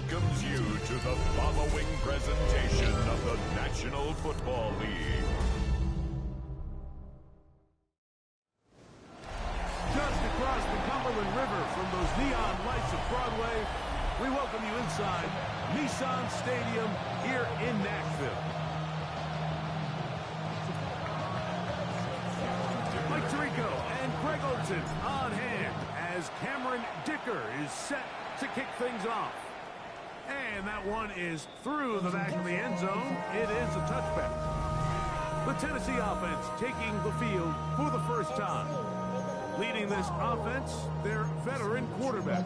welcomes you to the following presentation of the National Football League. Just across the Cumberland River from those neon lights of Broadway, we welcome you inside Nissan Stadium here in Nashville. Mike Tirico and Greg Olson on hand as Cameron Dicker is set to kick things off. And that one is through the back of the end zone. It is a touchback. The Tennessee offense taking the field for the first time. Leading this offense, their veteran quarterback.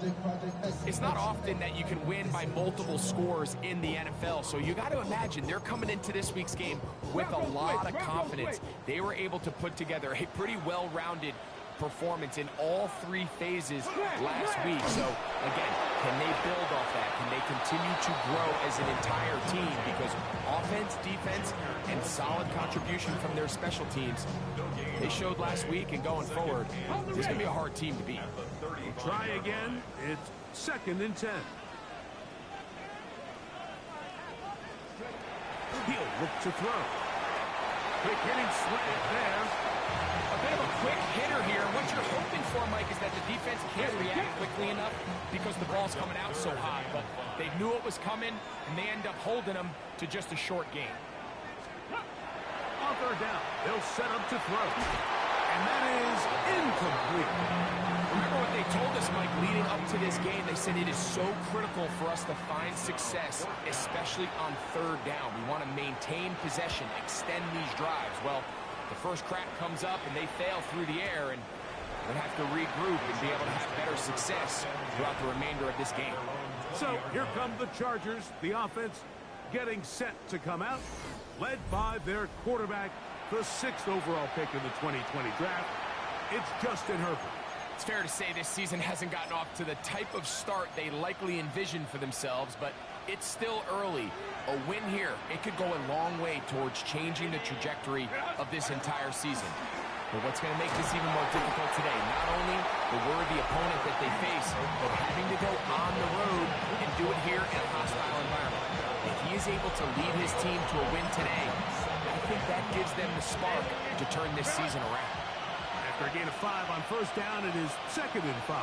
It's not often that you can win by multiple scores in the NFL, so you got to imagine they're coming into this week's game with a lot of confidence. They were able to put together a pretty well-rounded performance in all three phases last week. So, again, can they build off that? Can they continue to grow as an entire team? Because offense, defense, and solid contribution from their special teams, they showed last week, and going forward, this is going to be a hard team to beat. Try again. It's 2nd and 10. He'll look to throw. Quick hitting slant there. A bit of a quick hitter here. What you're hoping for, Mike, is that the defense can't react quickly enough because the ball's coming out so high. But they knew it was coming, and they end up holding them to just a short game. On 3rd down, they'll set up to throw. And that is incomplete. Remember what they told us, Mike, leading up to this game. They said it is so critical for us to find success, especially on 3rd down. We want to maintain possession, extend these drives. Well, the first crack comes up, and they fail through the air, and they'll have to regroup and be able to have better success throughout the remainder of this game. So here come the Chargers, the offense getting set to come out, led by their quarterback, the 6th overall pick in the 2020 draft. It's Justin Herbert. It's fair to say this season hasn't gotten off to the type of start they likely envisioned for themselves, but it's still early. A win here, it could go a long way towards changing the trajectory of this entire season. But what's going to make this even more difficult today, not only the worthy opponent that they face, but having to go on the road and do it here in a hostile environment. If he is able to lead his team to a win today, I think that gives them the spark to turn this season around. After a gain of 5 on 1st down, it is 2nd and 5.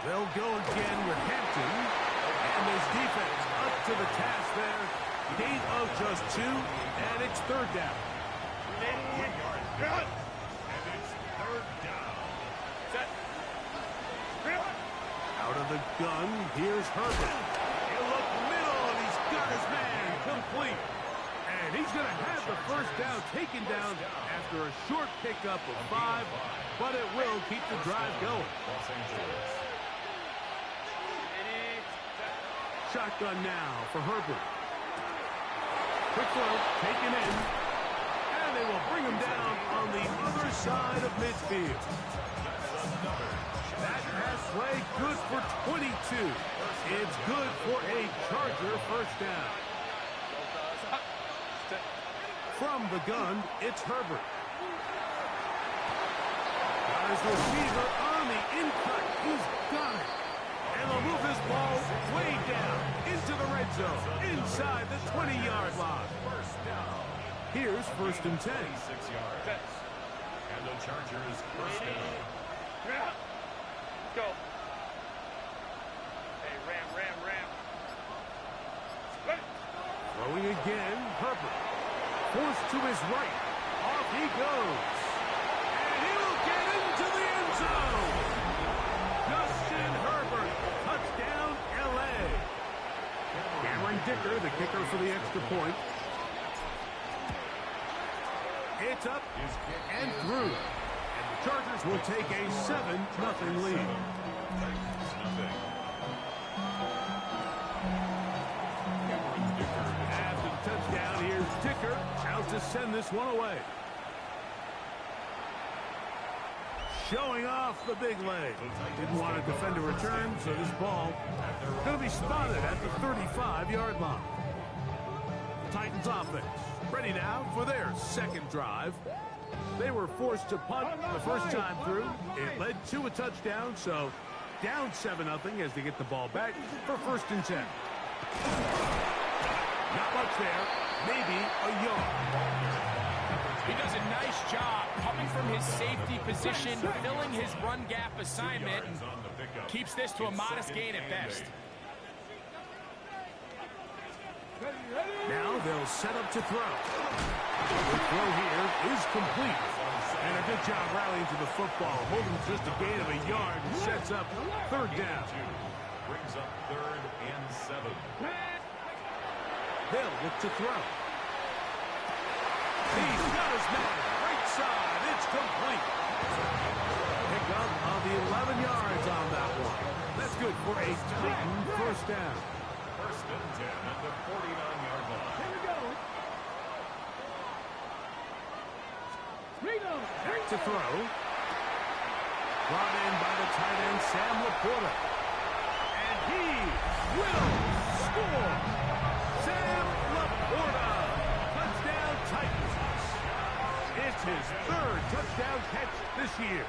They'll go again with Hampton. And this defense up to the task there. Gain of just 2, and it's 3rd down. And it's 3rd down. Out of the gun, here's Herbert. He'll look middle, and he's got his man complete. And he's going to have the 1st down taken down after a short pickup of 5, but it will keep the drive going. Shotgun now for Herbert. Quick throw, taken in. And they will bring him down on the other side of midfield. That pass play good for 22. It's good for a Charger 1st down. From the gun, it's Herbert. Got his receiver on the in-cut. He's got it. And they'll move this ball way down into the red zone, inside the 20-yard line. Here's 1st and 10. 6 yards. And the Chargers 1st down. Go. Hey, ram. Throwing again, Herbert. Forced to his right. Off he goes. And he will get into the end zone. Justin Herbert. Touchdown, L.A. Cameron Dicker, the kicker for the extra point. It's up and through. And the Chargers will take a 7-0 lead. After the touchdown, here's Dicker out to send this one away. Showing off the big leg. Didn't want to defend a return, so this ball going to be spotted at the 35-yard line. Titans offense ready now for their 2nd drive. They were forced to punt the first time through. It led to a touchdown, so down 7-0 as they get the ball back for 1st and 10. Not much there. Maybe a yard. He does a nice job coming from his safety position, filling his run gap assignment, and keeps this to a modest gain at best. Now they'll set up to throw. The throw here is complete. And a good job rallying to the football. Holding just a gain of a yard and sets up 3rd down. Brings up 3rd and 7. They'll look to throw. He's got his man. Right side. It's complete. Pick up of 11 yards on that one. That's good for a Titan 1st down. 1st and 10 at the 49-yard line. Here we go. Back to throw. Brought in by the tight end, Sam Laporta. And he will score. Sam Laporta. Touchdown Titans. It's his 3rd touchdown catch this year.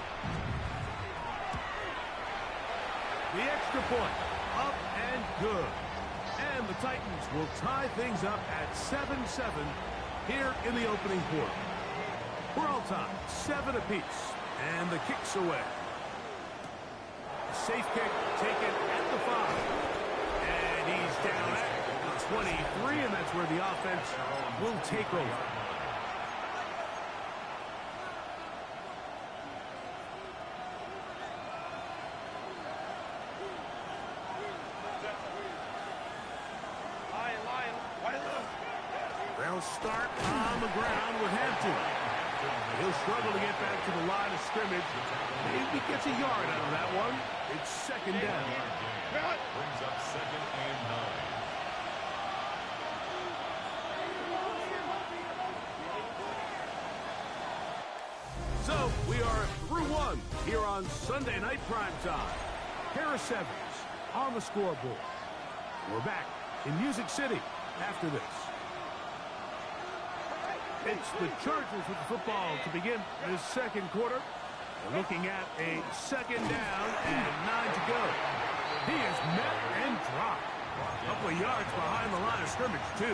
The extra point. Up and good. And the Titans will tie things up at 7-7 here in the opening quarter. We're all tied, 7 apiece, and the kick's away. Safe kick taken at the 5. And he's down at the 23, and that's where the offense will take over. They'll start on the ground with Hampton. He'll struggle to get back to the line of scrimmage. Maybe gets a yard out of that one. It's 2nd down. Brings up 2nd and 9. So we are through 1 here on Sunday Night Primetime. Harris Evans on the scoreboard. We're back in Music City after this. It's the Chargers with the football to begin this 2nd quarter. We're looking at a 2nd down and 9 to go. He is met and dropped. A couple of yards behind the line of scrimmage, too.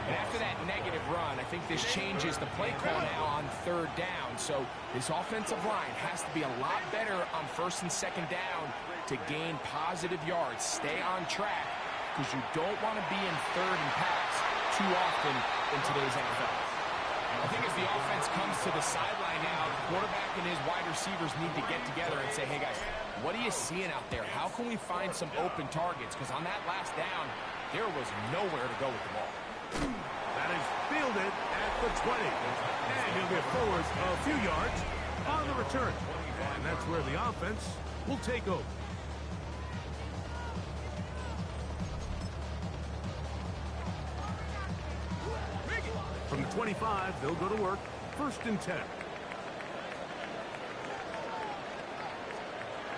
And after that negative run, I think this changes the play call now on 3rd down. So this offensive line has to be a lot better on 1st and 2nd down to gain positive yards. Stay on track because you don't want to be in 3rd and pass too often in today's NFL. I think as the offense comes to the sideline now, the quarterback and his wide receivers need to get together and say, hey, guys, what are you seeing out there? How can we find some open targets? Because on that last down, there was nowhere to go with the ball. That is fielded at the 20. And he'll get forward a few yards on the return. And that's where the offense will take over. From the 25, they'll go to work. 1st and 10.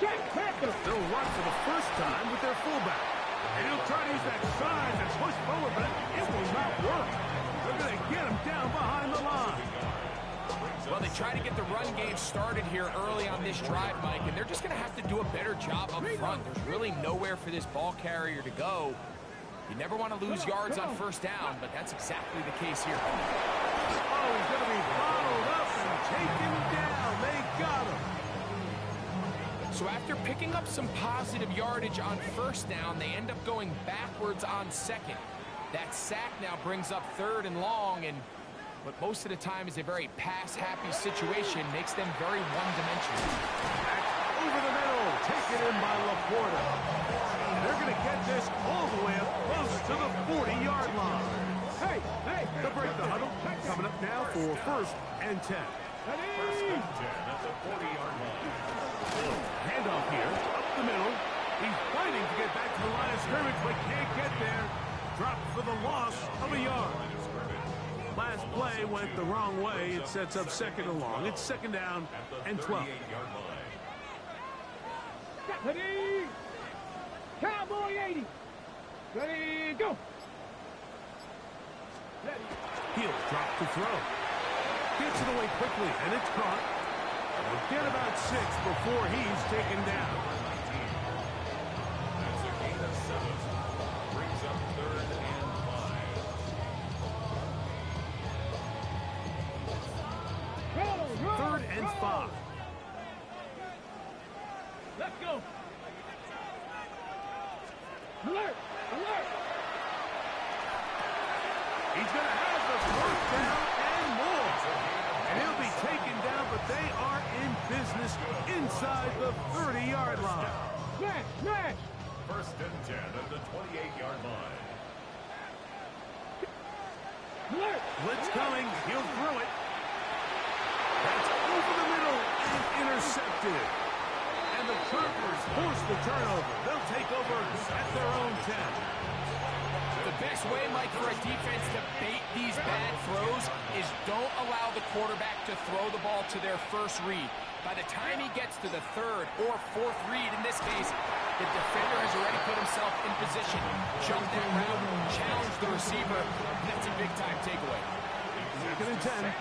They'll run for the first time with their fullback. And he'll try to use that size and push forward, but it will not work. They're going to get him down behind the line. Well, they try to get the run game started here early on this drive, Mike, and they're just going to have to do a better job up front. There's really nowhere for this ball carrier to go. You never want to lose yards on 1st down, but that's exactly the case here. Oh, he's going to be bottled up and taken down. They got him. So after picking up some positive yardage on 1st down, they end up going backwards on 2nd. That sack now brings up 3rd and long, and what most of the time is a very pass-happy situation makes them very one-dimensional. Over the middle, taken in by Laporta. And they're going to get this all the way up close to the 40-yard line. Hey, they'll break the huddle. Coming up now for 1st and 10. 1st and 10 at the 40-yard line. Handoff here, up the middle. He's fighting to get back to the line of scrimmage, but can't get there. Dropped for the loss of a yard. Last play went the wrong way. It sets up 2nd and long. It's 2nd down and 12. Ready? Cowboy 80. Ready, go. He'll drop to throw. Gets it away quickly, and it's caught. We'll get about 6 before he's taken down. and 5. Let's go. Alert! Alert! He's going to have the first down and more. And he'll be taken down, but they are in business inside the 30-yard line. Smash! Smash! First and 10 at the 28-yard line. Alert! Blitz coming. He'll throw it. That's over the middle and intercepted. And the Chargers force the turnover. They'll take over at their own 10. The best way, Mike, for a defense to bait these bad throws is don't allow the quarterback to throw the ball to their first read. By the time he gets to the third or fourth read, in this case, the defender has already put himself in position, jumped that route, challenged the receiver. That's a big-time takeaway. Second and 10.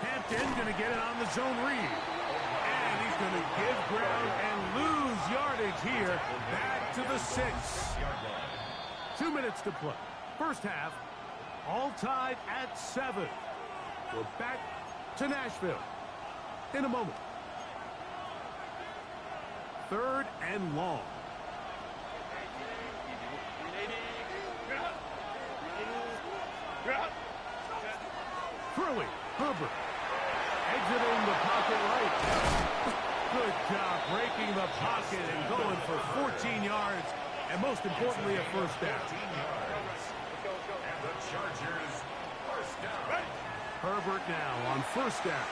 Hampton going to get it on the zone read. And he's going to give ground and lose yardage here. Back to the 6. 2 minutes to play. First half, all tied at 7. We're back to Nashville in a moment. Third and long. Throwing, Herbert. Exiting the pocket right. Good job breaking the pocket and going for 14 yards. And most importantly, a first down. And the Chargers first down. Herbert now on first down.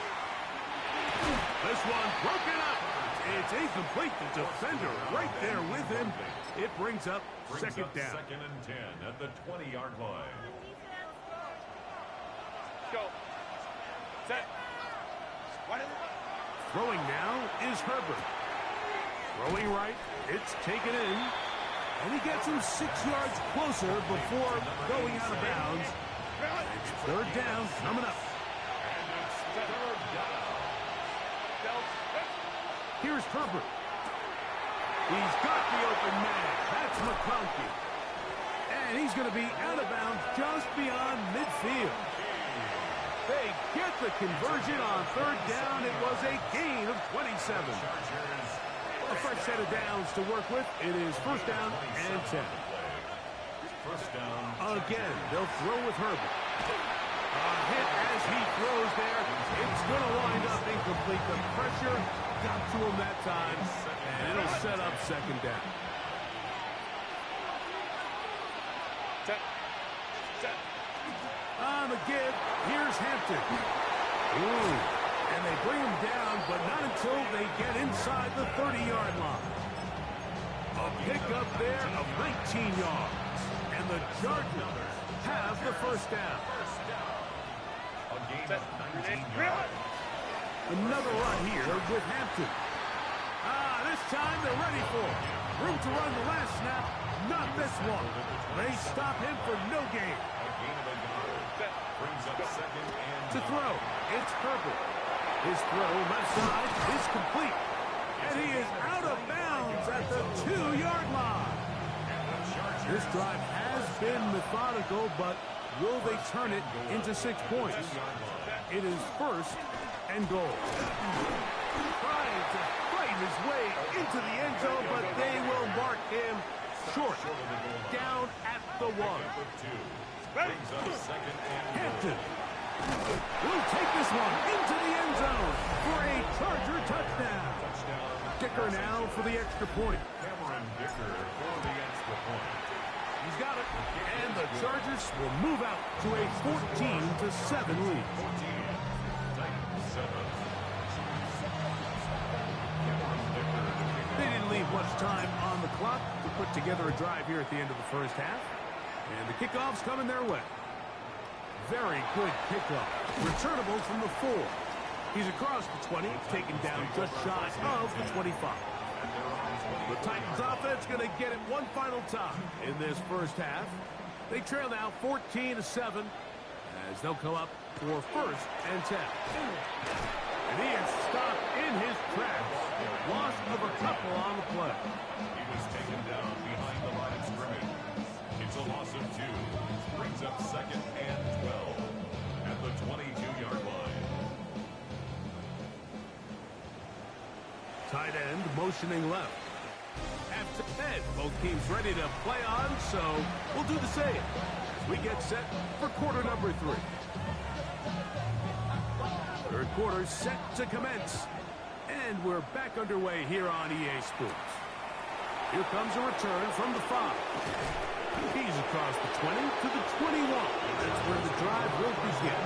This one broken up. It's incomplete. The defender right there with him. It brings up second down. Second and 10 at the 20-yard line. Go. Set. Throwing now is Herbert. Throwing right. It's taken in. And he gets him 6 yards closer before going out of bounds. It's third down coming up. Here's Herbert. He's got the open man. That's McConkey. And he's going to be out of bounds just beyond midfield. They get the conversion on third down. It was a gain of 27. A fresh set of downs to work with. It is first down and 10. First down. Again, they'll throw with Herbert. A hit as he throws there. It's going to wind up incomplete. The pressure got to him that time, and it'll set up second down. Set. Set. On the give, here's Hampton. Ooh, and they bring him down, but not until they get inside the 30-yard line. A pickup there of 19 yards, and the Chargers have the first down. A gain of 19 yards. Another run here with Hampton. This time they're ready for it. Room to run the last snap, not this one. They stop him for no gain. A gain of a yard. Brings up second and To throw, it's Herbert. His throw left side is complete. And he is out of bounds at the 2-yard line. This drive has been methodical, but will they turn it into 6 points? It is first and goal. Trying to fight his way into the end zone, but they will mark him short. Down at the 1. brings up second and Hampton will take this one into the end zone for a Charger touchdown. Dicker now for the extra point. Cameron Dicker for the extra point. He's got it. And the Chargers will move out to a 14-7 lead. 14. Titans 7. They didn't leave much time on the clock to put together a drive here at the end of the first half. And the kickoff's coming their way. Very good kickoff. Returnable from the 4. He's across the 20, taken down just shy of the 25. The Titans offense going to get it one final time in this first half. They trail now 14-7 as they'll come up for first and 10. And he is stopped in his tracks. Loss of a couple on the play. He was taken down behind the line of scrimmage. It's a loss of 2. Brings up second and 12. Tight end motioning left. After that, both teams ready to play on, so we'll do the same. We get set for quarter number 3. Third quarter set to commence. And we're back underway here on EA Sports. Here comes a return from the 5. He's across the 20 to the 21. That's where the drive will begin.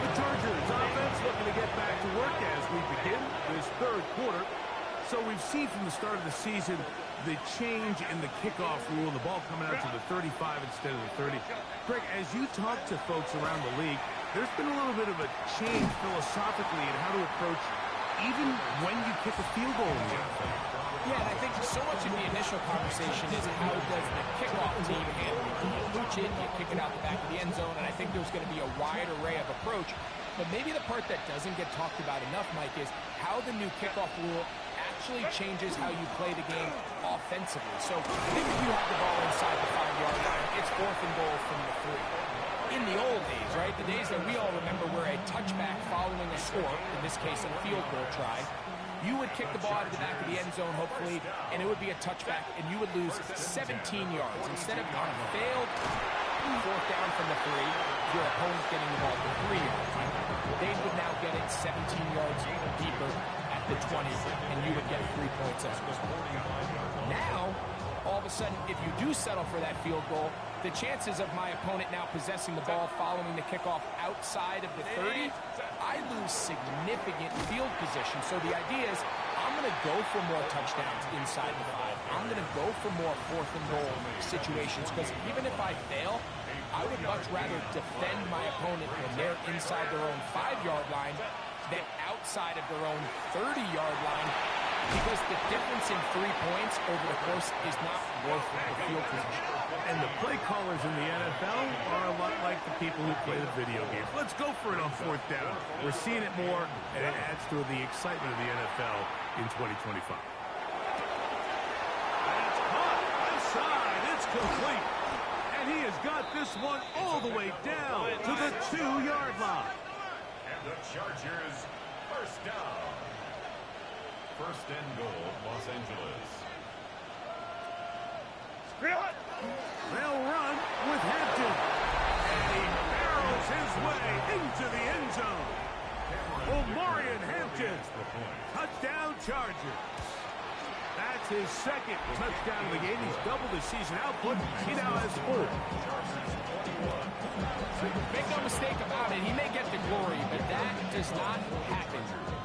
The Chargers offense looking to get back to work as we begin this third quarter. So we've seen from the start of the season the change in the kickoff rule, the ball coming out to the 35 instead of the 30. Greg, as you talk to folks around the league, there's been a little bit of a change philosophically in how to approach even when you kick a field goal in the NFL. Yeah, and I think so much of the initial conversation is how does the kickoff team handle it? Do you mooch it, you kick it out the back of the end zone, and I think there's going to be a wide array of approach. But maybe the part that doesn't get talked about enough, Mike, is how the new kickoff rule actually changes how you play the game offensively. So if you have the ball inside the 5-yard line, it's 4th and goal from the 3. In the old days, right, the days that we all remember where a touchback following a score, in this case a field goal try, you would kick the ball out of the back of the end zone, hopefully, and it would be a touchback, and you would lose 17 yards. Instead of on a failed 4th down from the 3, your opponent getting the ball at the 3-yard line, they would now get it 17 yards deeper at the 20, and you would get 3 points as well. Now, all of a sudden, if you do settle for that field goal, the chances of my opponent now possessing the ball following the kickoff outside of the 30, I lose significant field position. So the idea is I'm going to go for more touchdowns inside the 5. I'm going to go for more 4th and goal situations because even if I fail, I would much rather defend my opponent when they're inside their own 5-yard line than outside of their own 30-yard line, because the difference in 3 points over the course is not worth the field position. And the play callers in the NFL are a lot like the people who play the video games. Let's go for it on 4th down. We're seeing it more, and it adds to the excitement of the NFL in 2025. That's caught inside. It's complete. And he has got this one all the way down to the 2-yard line. And the Chargers, first down. 1st and goal, Los Angeles. They'll run with Hampton. And he barrels his way into the end zone. Omarion Hampton. Touchdown Chargers. That's his 2nd touchdown of the game. He's doubled his season output. He now has 4. Make no mistake about it, he may get the glory, but that does not happen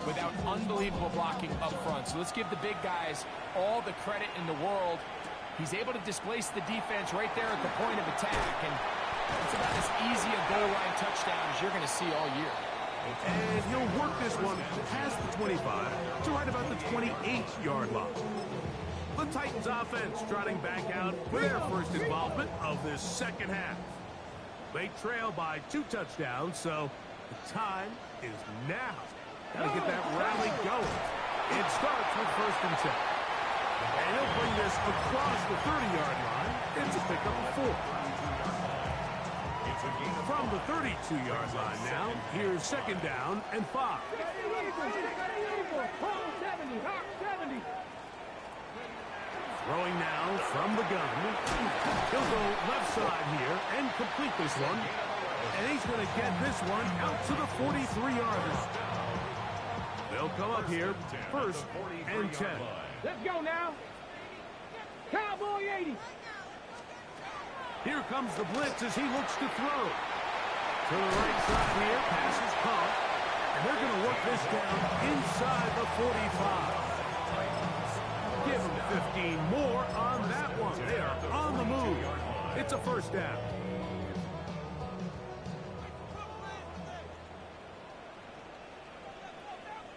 without unbelievable blocking up front. So let's give the big guys all the credit in the world. He's able to displace the defense right there at the point of attack, and it's about as easy a goal line touchdown as you're going to see all year. And he'll work this one past the 25 to right about the 28-yard line. The Titans offense trotting back out for their first involvement of this second half. They trail by 2 touchdowns, so the time is now. Gotta get that rally going. It starts with 1st and 10. And he'll bring this across the 30-yard line. It's a pickup of 4. From the 32-yard line now, here's 2nd down and 5. Throwing now from the gun. He'll go left side here and complete this one. And he's going to get this one out to the 43-yard line. They'll come up here, 1st and 10. Let's go now. Cowboy 80. Here comes the blitz as he looks to throw. To the right side here, pass is caught. And they're going to work this down inside the 45. Give them 15 more on that one. They are on the move. It's a 1st down.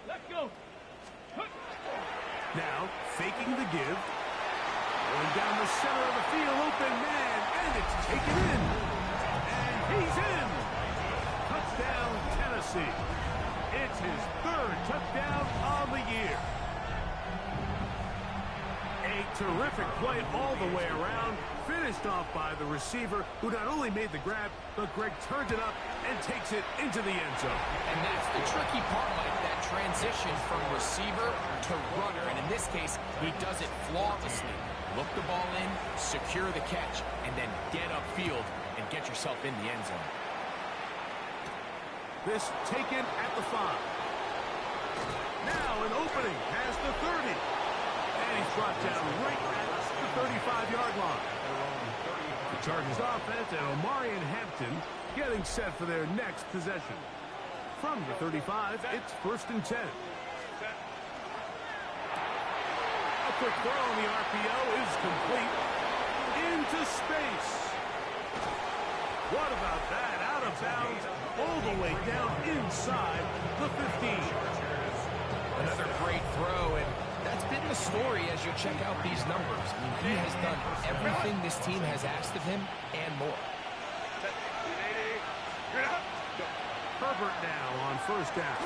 Let's go. Now, faking the give. Going down the center of the field, open man, and it's taken in. And he's in. Touchdown, Tennessee. It's his 3rd touchdown on the year. A terrific play all the way around, finished off by the receiver, who not only made the grab, but Greg turns it up and takes it into the end zone. And that's the tricky part, Mike, that transition from receiver to runner. And in this case, he does it flawlessly. Look the ball in, secure the catch, and then get upfield and get yourself in the end zone. This taken at the 5. Now an opening past the 30. And he's brought down right at the 35-yard line. The Chargers offense and Omarion Hampton getting set for their next possession. From the 35, it's 1st and 10. A quick throw on the RPO is complete. Into space. What about that? Out of bounds, all the way down inside the 15. Another great throw, and that's been the story as you check out these numbers. I mean, he has done everything this team has asked of him and more. Herbert now on 1st down.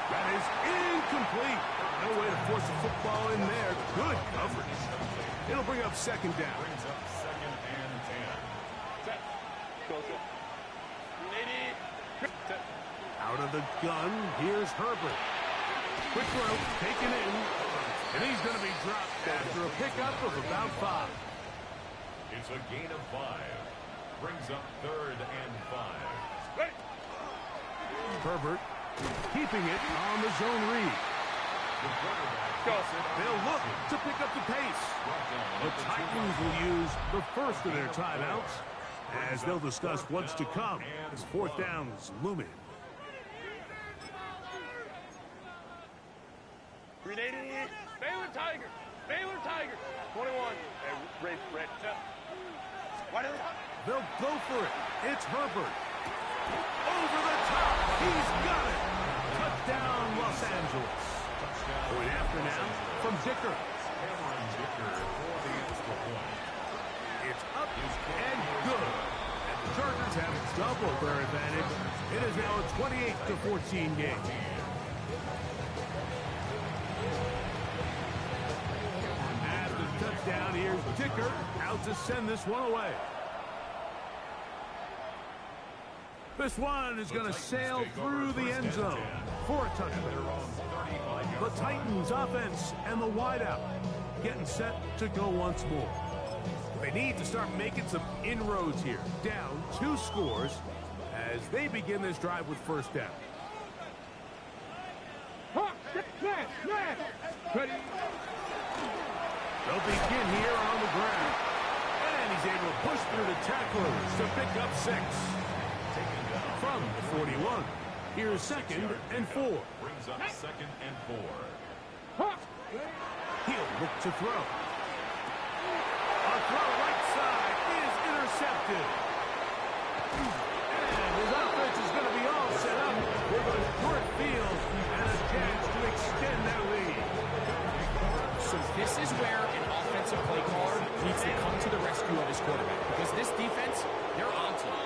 That is incomplete. No way to force a football in there. Good coverage. It'll bring up 2nd down. Brings up 2nd and 10. Out of the gun, here's Herbert. Quick throw, taken in, and he's going to be dropped after a pickup of about 5. It's a gain of 5. Brings up 3rd and 5. Herbert keeping it on the zone read. They'll look to pick up the pace. The Titans will use the first of their timeouts as they'll discuss what's to come as 4th down is looming. Baylor Tigers. Baylor Tigers. 21. Red. They'll go for it. It's Herbert. Over the top. He's got it. Touchdown, Los Angeles. Going after now from Dicker. It's up and good. And the Chargers have doubled their advantage. It is now a 28-14 game. After the touchdown, here's Dicker out to send this one away. This one is going to sail through the end zone for a touchdown. The Titans offense and the wideout getting set to go once more. They need to start making some inroads here. Down 2 scores as they begin this drive with 1st down. Ready. They'll begin here on the ground. And he's able to push through the tacklers to pick up 6. From the 41, here's 2nd and 4. Brings up 2nd and 4. He'll look to throw. A throw right side is intercepted. And his offense is going to be all set up with a short field and a chance to extend their lead. So this is where an offensive play caller needs to come to the rescue of his quarterback, because this defense, they're onto you.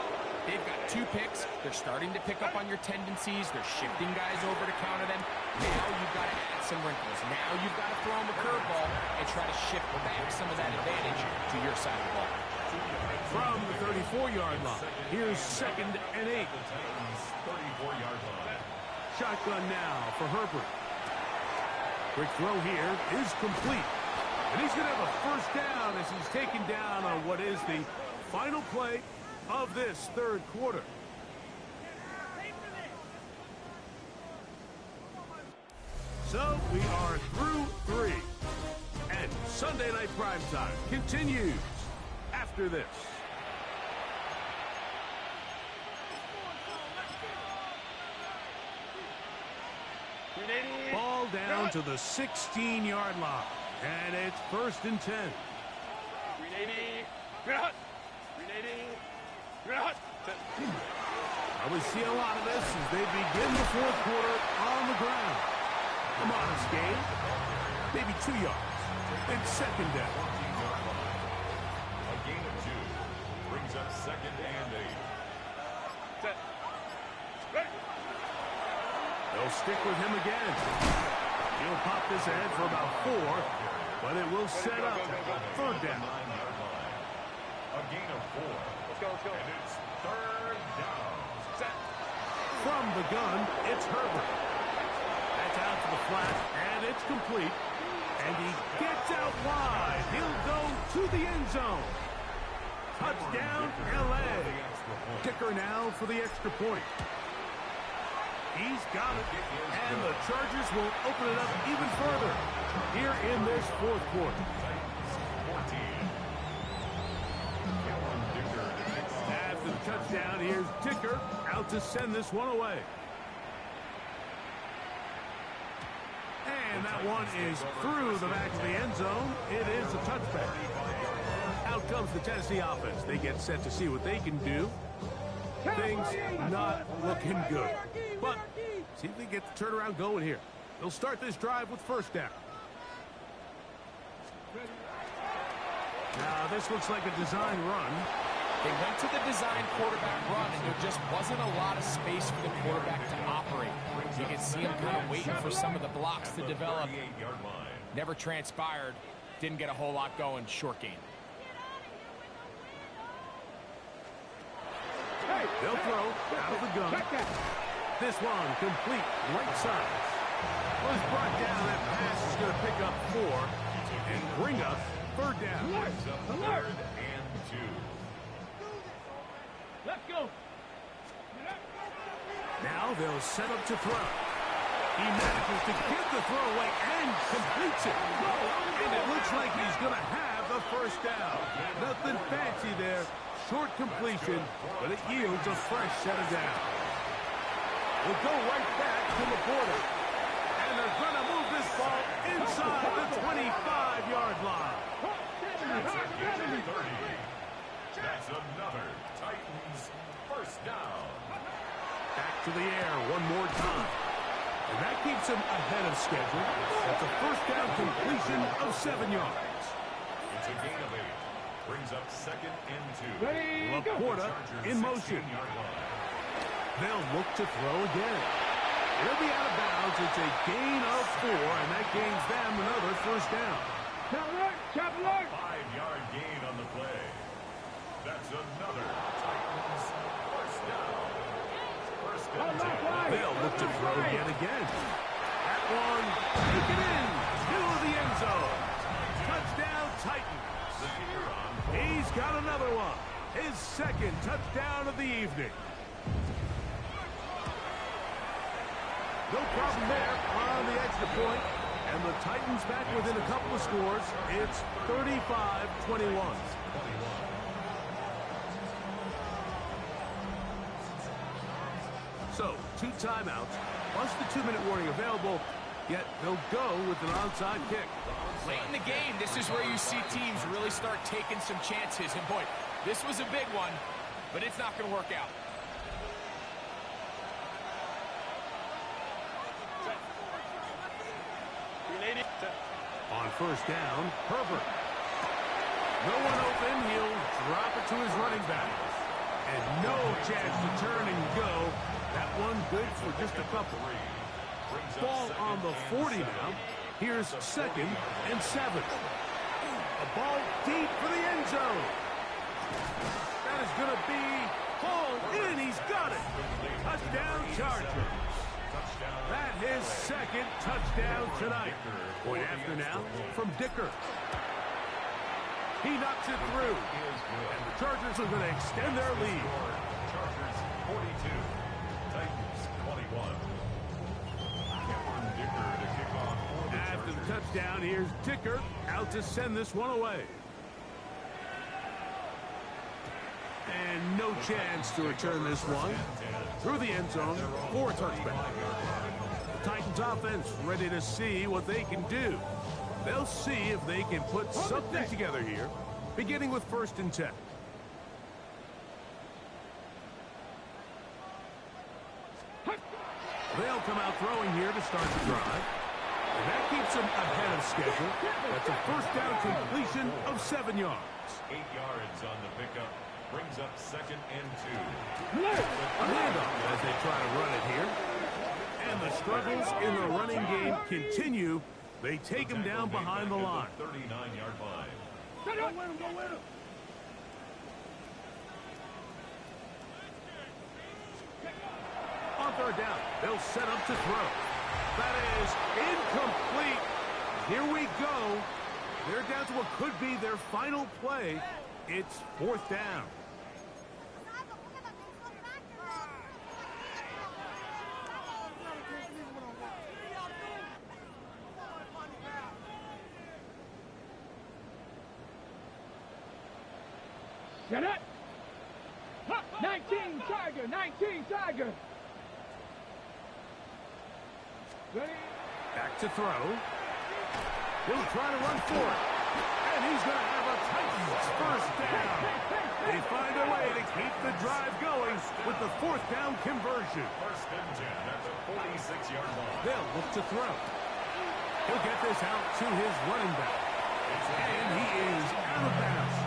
They've got 2 picks. They're starting to pick up on your tendencies. They're shifting guys over to counter them. Now you've got to add some wrinkles. Now you've got to throw them a curveball and try to shift back some of that advantage to your side of the ball. From the 34-yard line, here's 2nd and 8. 34-yard line. Shotgun now for Herbert. Quick throw here is complete. And he's going to have a 1st down as he's taken down on what is the final play of this 3rd quarter. So we are through 3. And Sunday Night Primetime continues after this. Ball down to the 16-yard line. And it's 1st and 10. We see a lot of this as they begin the 4th quarter on the ground. A modest game, maybe 2 yards. It's 2nd down. A gain of 2 brings up 2nd and 8. They'll stick with him again. He'll pop this ahead for about 4. but it will set up third down. A gain of 4. Let's go. And it's third down. Set. From the gun, it's Herbert. That's out to the flat, and it's complete. And he gets out wide. He'll go to the end zone. Touchdown, L.A. Dicker now for the extra point. He's got it, and the Chargers will open it up even further here in this fourth quarter. After the touchdown, here's Dicker out to send this one away. And that one is through the back of the end zone. It is a touchback. Out comes the Tennessee offense. They get set to see what they can do. Things not looking good. But see if they get the turnaround going here. They'll start this drive with first down. Now this looks like a design run. They went to the design quarterback run, and there just wasn't a lot of space for the quarterback to operate. You can see him kind of waiting for some of the blocks to develop. Never transpired. Didn't get a whole lot going. Short gain. They'll throw out of the gun. This one complete right side. Was brought down. That pass is going to pick up 4 and bring us third down. Third and 2. Let's go. Now they'll set up to throw. He manages to get the throw away and completes it. And it looks like he's going to have the first down. Nothing fancy there. Short completion, but it yields a fresh set of downs. We'll go right back to Laporta. And they're going to move this ball inside the 25-yard line. That's a gain of 30. That's another Titans first down. Back to the air one more time. And that keeps him ahead of schedule. That's a first down completion of 7 yards. It's a gain of 8. Brings up second and 2. Laporta in motion. They'll look to throw again. It'll be out of bounds. It's a gain of 4, and that gains them another first down. Chop alert. 5-yard gain on the play. That's another Titans first down. First and 10. They'll look to throw yet again. That one taken in to the end zone. Touchdown, Titans. He's got another one. His second touchdown of the evening. No problem there on the extra point. And the Titans back within a couple of scores. It's 35-21. So, 2 timeouts, plus the 2-minute warning available, yet they'll go with an onside kick. Late in the game, this is where you see teams really start taking some chances. And boy, this was a big one, but it's not going to work out. On first down, Herbert. No one open. He'll drop it to his running back. And no chance to turn and go. That one good for just a couple. Ball on the 40 now. Here's second and 7. A ball deep for the end zone. That is going to be hauled in. He's got it. Touchdown, Chargers. That his second touchdown tonight. Point after now from Dicker. He knocks it through. And the Chargers are going to extend their lead. Chargers 42. Titans 21. Dicker to kick off for the After the Chargers. touchdown, here's Dicker out to send this one away. And no chance to return this one. Through the end zone for a touchback. The Titans offense ready to see what they can do. They'll see if they can put something together here, beginning with first and 10. They'll come out throwing here to start the drive. And that keeps them ahead of schedule. That's a first down completion of 7 yards. 8 yards on the pickup. Brings up second and 2. A handoff as they try to run it here. And the struggles in the running game continue They take him down behind the line. 39-yard line. Go win him, go win him. On third down, they'll set up to throw. That is incomplete. Here we go. They're down to what could be their final play. It's fourth down. Get it. 19 Tiger, 19 Tiger. Ready? Back to throw. He'll try to run for it. And he's going to have a Titans first down. They find a way to keep the drive going with the fourth down conversion. First and 10 at the 46-yard line. They'll look to throw. He'll get this out to his running back. And he is out of bounds.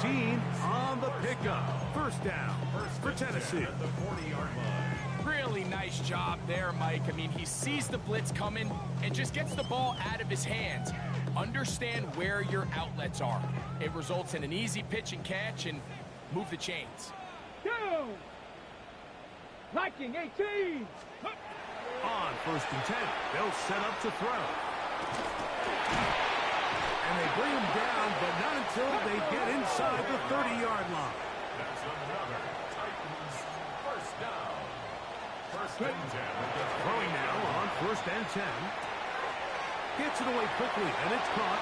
14 on the pickup. First down for Tennessee. At the 40-yard line. Really nice job there, Mike. I mean, he sees the blitz coming and just gets the ball out of his hands. Understand where your outlets are. It results in an easy pitch and catch and move the chains. Go. Liking 18. On first and 10, they'll set up to throw. And they bring him down, but not until they get inside the 30-yard line. That's another Titans first down. First and 10. Throwing now on first and 10. Gets it away quickly, and it's caught.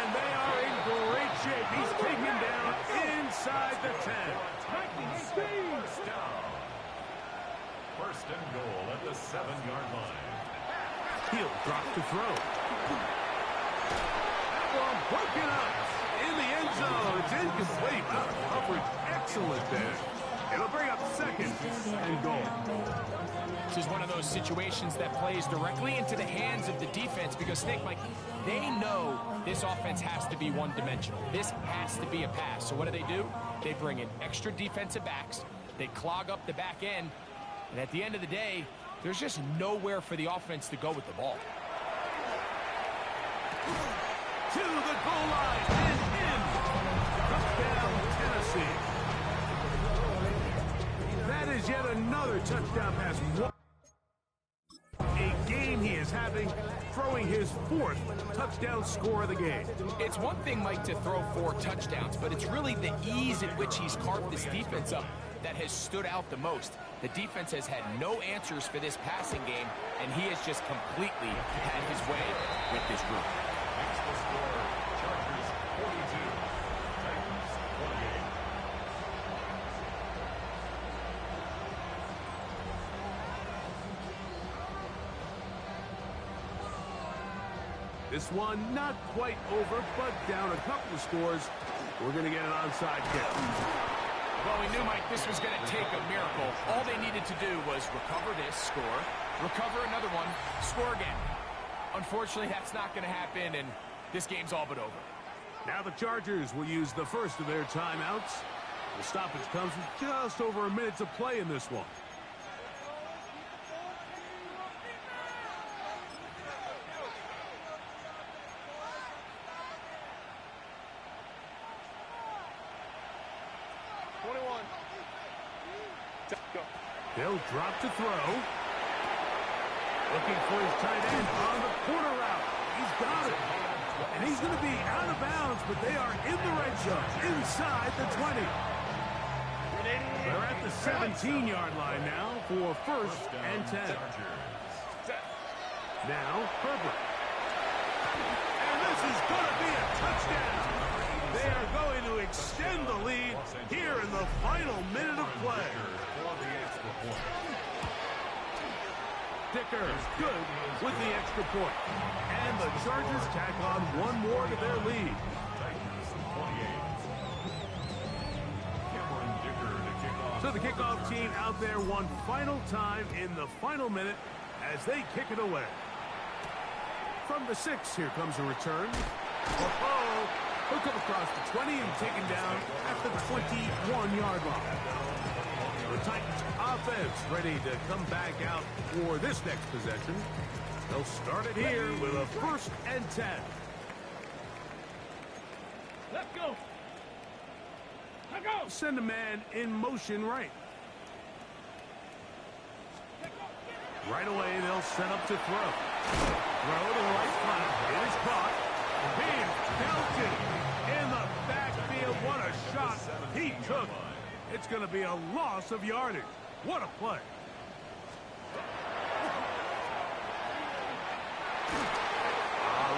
And they are in great shape. He's taken down inside the 10. First down. First and goal at the 7-yard line. He'll drop to throw. That one broken up in the end zone. It's incomplete. Coverage excellent there. It'll bring up second and goal. This is one of those situations that plays directly into the hands of the defense because think, Mike, they know this offense has to be one-dimensional. This has to be a pass. So what do? They bring in extra defensive backs. They clog up the back end. And at the end of the day, there's just nowhere for the offense to go with the ball. To the goal line and in. Touchdown, Tennessee. That is yet another touchdown pass. A game he is having, throwing his fourth touchdown score of the game. It's one thing, Mike, to throw 4 touchdowns, but it's really the ease at which he's carved this defense up that has stood out the most. The defense has had no answers for this passing game, and he has just completely had his way with this group. Makes the score. Chargers 42. Titans 28. This one not quite over, but down a couple of scores. We're going to get an onside kick. Well, we knew, Mike, this was going to take a miracle. All they needed to do was recover this, score, recover another one, score again. Unfortunately, that's not going to happen, and this game's all but over. Now the Chargers will use the first of their timeouts. The stoppage comes with just over a minute to play in this one. They'll drop to throw. Looking for his tight end on the corner route. He's got it. And he's going to be out of bounds, but they are in the red zone, inside the 20. They're at the 17-yard line now for first and 10. Now, Herbert. And this is going to be a touchdown. They are going to extend the lead here in the final minute of play. Dicker good with the extra point. And the Chargers tack on one more to their lead. So the kickoff team out there one final time in the final minute as they kick it away. From the 6, here comes a return. He'll come across the 20 and taken down at the 21-yard line. The Titans offense ready to come back out for this next possession. They'll start it here with a 1st and 10. Let's go. Let's go. Send a man in motion right. Right away, they'll set up to throw. Throw to the right flat. It is caught. Being belted in the backfield. What a shot he took. It's going to be a loss of yardage. What a play.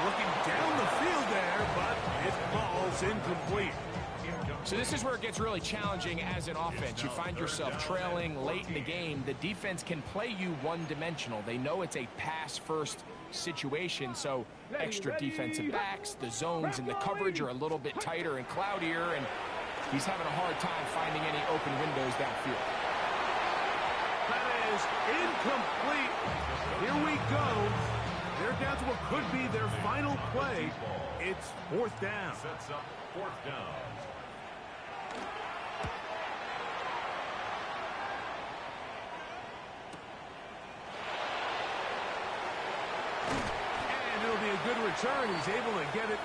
Looking down the field there, but it falls incomplete. So this is where it gets really challenging as an offense. You find yourself trailing late in the game. The defense can play you one-dimensional. They know it's a pass-first situation, so extra defensive backs, the zones and the coverage are a little bit tighter and cloudier, and he's having a hard time finding any open windows downfield. That is incomplete. Here we go. They're down to what could be their final play. It's 4th down. Sets up 4th down. And it'll be a good return. He's able to get it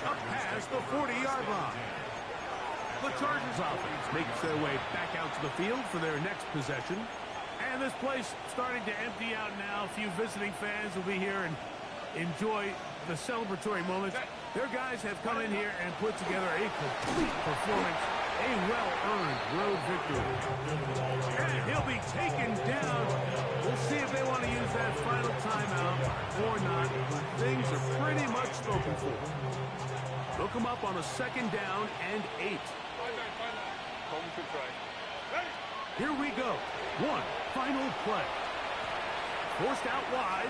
up past the 40-yard line. The Chargers offense makes their way back out to the field for their next possession. And this place starting to empty out now. A few visiting fans will be here and enjoy the celebratory moments. Their guys have come in here and put together a complete performance, a well-earned road victory. And he'll be taken down. We'll see if they want to use that final timeout or not. Things are pretty much spoken for. They'll come up on a 2nd down and 8. Here we go. One final play. Forced out wide.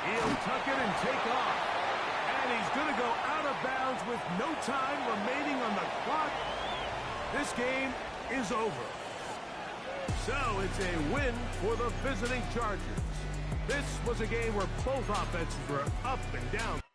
He'll tuck it and take off. And he's going to go out of bounds with no time remaining on the clock. This game is over. So it's a win for the visiting Chargers. This was a game where both offenses were up and down.